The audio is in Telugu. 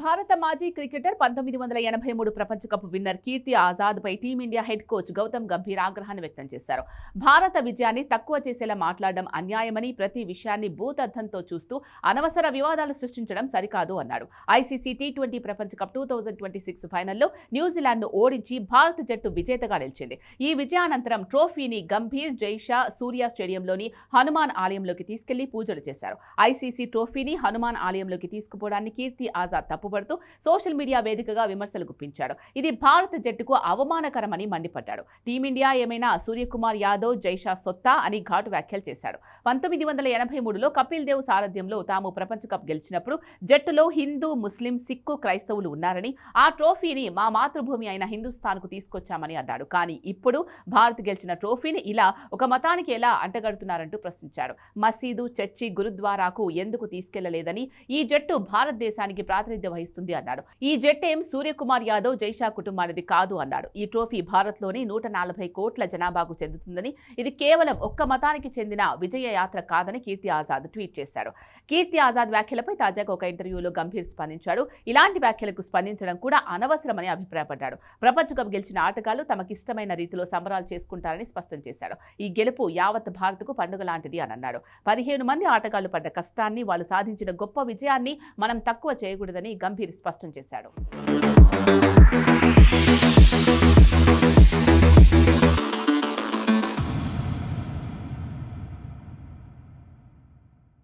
భారత మాజీ క్రికెటర్ 1983 ప్రపంచ కప్ విన్నర్ కీర్తి ఆజాద్ పై Team India head coach Gautam Gambhir ఆగ్రహాన్ని వ్యక్తం చేశారు. భారత విజయాన్ని తక్కువ చేసేలా మాట్లాడడం అన్యాయమని, ప్రతి విషయాన్ని భూతద్దంతో చూస్తూ అనవసర వివాదాలు సృష్టించడం సరికాదు అన్నాడు. ఐసీసీ టీ20 ప్రపంచ కప్ 2026 ఫైనల్లో న్యూజిలాండ్ను ఓడించి భారత జట్టు విజేతగా నిలిచింది. ఈ విజయానంతరం ట్రోఫీని గంభీర్, జైషా సూర్య స్టేడియంలోని హనుమాన్ ఆలయంలోకి తీసుకెళ్లి పూజలు చేశారు. ఐసీసీ ట్రోఫీని హనుమాన్ ఆలయంలోకి తీసుకుపోవడాన్ని కీర్తి ఆజాద్ తప్పుపడుతూ సోషల్ మీడియా వేదికగా విమర్శలు గుప్పించాడు. ఇది భారత జట్టుకు అవమానకరమని మండిపడ్డాడు. టీమిండియా ఏమైనా సూర్యకుమార్ యాదవ్, జైషా సొత్తా అని ఘాటు వ్యాఖ్యలు చేశాడు. 1983లో కపిల్ దేవ్ సారథ్యంలో తాము ప్రపంచ కప్ గెలిచినప్పుడు జట్టులో హిందూ, ముస్లిం, సిక్కు, క్రైస్తవులు ఉన్నారని, ఆ ట్రోఫీని మా మాతృభూమి అయిన హిందుస్థాన్కు తీసుకొచ్చామని అన్నాడు. కానీ ఇప్పుడు భారత్ గెలిచిన ట్రోఫీని ఇలా ఒక మతానికి ఎలా అంటగడుతున్నారంటూ ప్రశ్నించాడు. మసీదు, చర్చి, గురుద్వారాకు ఎందుకు తీసుకెళ్లలేదని, ఈ జట్టు భారతదేశానికి ప్రాతినిధ్యం వహిస్తుంది అన్నాడు. ఈ జట్టేం సూర్యకుమార్ యాదవ్, జైషా కుటుంబానిది కాదు అన్నాడు. ఈ ట్రోఫీ భారత్లోని 140 కోట్ల జనాభాకు చెందుతుందని, ఇది కేవలం ఒక్క మతానికి చెందిన విజయ యాత్ర కాదని కీర్తి ఆజాద్ ట్వీట్ చేశాడు. కీర్తి ఆజాద్ వ్యాఖ్యలపై తాజాగా ఒక ఇంటర్వ్యూలో గంభీర్ స్పందించాడు. ఇలాంటి వ్యాఖ్యలకు స్పందించడం కూడా అనవసరమని అభిప్రాయపడ్డాడు. ప్రపంచ కప్ గెలిచిన ఆటగాళ్లు తమకిష్టమైన రీతిలో సంబరాలు చేసుకుంటారని స్పష్టం చేశాడు. ఈ గెలుపు యావత్ భారత్కు పండుగ లాంటిది అని అన్నాడు. 15 మంది ఆటగాళ్లు పడ్డ కష్టాన్ని, వాళ్ళు సాధించిన గొప్ప విజయాన్ని మనం తక్కువ చేయకూడదని గంభీర్ స్పష్టం చేశాడు.